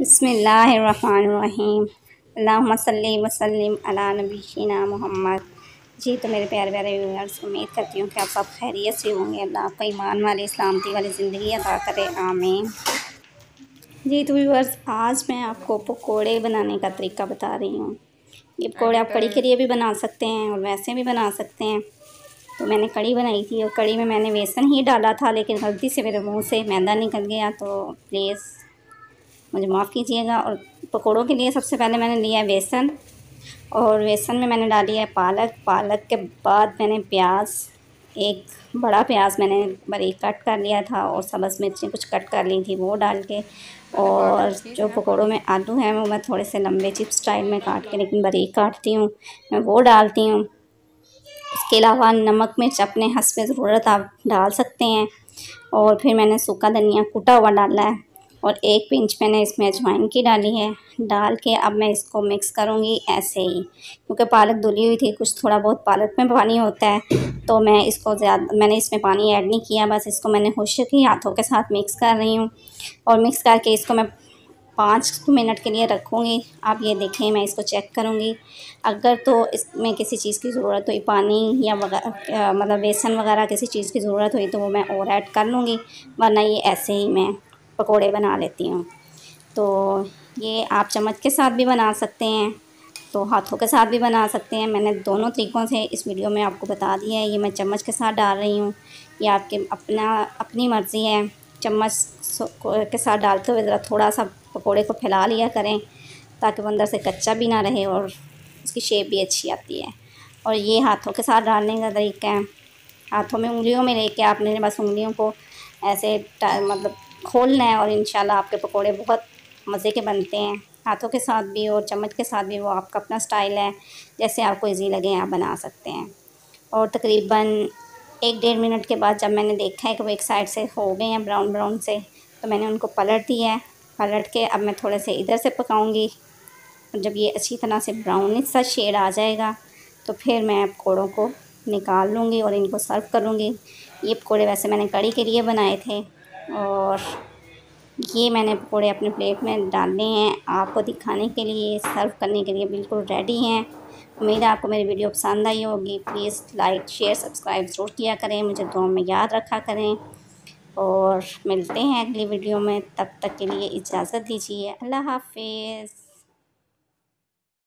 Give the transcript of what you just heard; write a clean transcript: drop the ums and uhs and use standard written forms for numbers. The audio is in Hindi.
बिस्मिल्लाहिर्रहमानिर्रहीम। अल्लाहुम्मा सल्ली वसल्लिम अला नबीना मोहम्मद। जी तो मेरे प्यारे प्यारे व्यूअर्स, उम्मीद करती हूँ कि आप सब खैरियत से होंगे। अल्लाह आपको ईमान वाली सलामती वाली ज़िंदगी अता करे, आमीन। जी तो व्यूअर्स, आज मैं आपको पकोड़े बनाने का तरीका बता रही हूँ। ये पकोड़े आप कड़ी के लिए भी बना सकते हैं और वैसे भी बना सकते हैं। तो मैंने कड़ी बनाई थी और कड़ी में मैंने बेसन ही डाला था, लेकिन गलती से मेरे मुंह से मैदा निकल गया, तो प्लीज़ मुझे माफ़ कीजिएगा। और पकोड़ों के लिए सबसे पहले मैंने लिया है बेसन, और बेसन में मैंने डाली है पालक। पालक के बाद मैंने प्याज, एक बड़ा प्याज मैंने बारीक कट कर लिया था, और सब्ज़ मिर्ची कुछ कट कर ली थी, वो डाल के। और जो पकोड़ों में आलू हैं वो मैं थोड़े से लंबे चिप्स स्टाइल में काट के, लेकिन बारीक काटती हूँ, मैं वो डालती हूँ। इसके अलावा नमक मिर्च अपने हस्ब ज़रूरत आप डाल सकते हैं। और फिर मैंने सूखा धनिया कूटा हुआ डाला है, और एक पिंच मैंने इसमें अजवाइन की डाली है। डाल के अब मैं इसको मिक्स करूँगी ऐसे ही, क्योंकि पालक धुली हुई थी, कुछ थोड़ा बहुत पालक में पानी होता है, तो मैं इसको मैंने इसमें पानी ऐड नहीं किया, बस इसको मैंने खुश्क ही हाथों के साथ मिक्स कर रही हूँ। और मिक्स करके इसको मैं 5 मिनट के लिए रखूँगी। आप ये देखें, मैं इसको चेक करूँगी, अगर तो इसमें किसी चीज़ की ज़रूरत हुई, पानी या मतलब बेसन वगैरह किसी चीज़ की ज़रूरत हुई, तो वो मैं और ऐड कर लूँगी, वरना ये ऐसे ही मैं पकोड़े बना लेती हूँ। तो ये आप चम्मच के साथ भी बना सकते हैं, तो हाथों के साथ भी बना सकते हैं। मैंने दोनों तरीक़ों से इस वीडियो में आपको बता दिया है। ये मैं चम्मच के साथ डाल रही हूँ, ये आपके अपनी मर्ज़ी है। चम्मच के साथ डालते हुए ज़रा थोड़ा सा पकोड़े को फैला लिया करें, ताकि वो अंदर से कच्चा भी ना रहे और उसकी शेप भी अच्छी आती है। और ये हाथों के साथ डालने का तरीका है, हाथों में उंगलियों में लेके आपने बस उंगलियों को ऐसे मतलब खोलना है, और इंशाल्लाह आपके पकोड़े बहुत मज़े के बनते हैं। हाथों के साथ भी और चम्मच के साथ भी, वो आपका अपना स्टाइल है, जैसे आपको इजी लगे आप बना सकते हैं। और तकरीबन 1-1.5 मिनट के बाद जब मैंने देखा है कि वो एक साइड से हो गए हैं ब्राउन ब्राउन से, तो मैंने उनको पलट दिया है। पलट के अब मैं थोड़े से इधर से पकाऊंगी, और जब ये अच्छी तरह से ब्राउनिश सा शेड आ जाएगा, तो फिर मैं पकोड़ों को निकाल लूँगी और इनको सर्व करूँगी। ये पकोड़े वैसे मैंने कड़ी के लिए बनाए थे, और ये मैंने पकोड़े अपने प्लेट में डालने हैं आपको दिखाने के लिए, सर्व करने के लिए बिल्कुल रेडी हैं। उम्मीद है आपको मेरी वीडियो पसंद आई होगी। प्लीज़ लाइक शेयर सब्सक्राइब ज़रूर किया करें, मुझे दुआ में याद रखा करें, और मिलते हैं अगली वीडियो में। तब तक के लिए इजाज़त दीजिए। अल्लाह हाफ़िज़।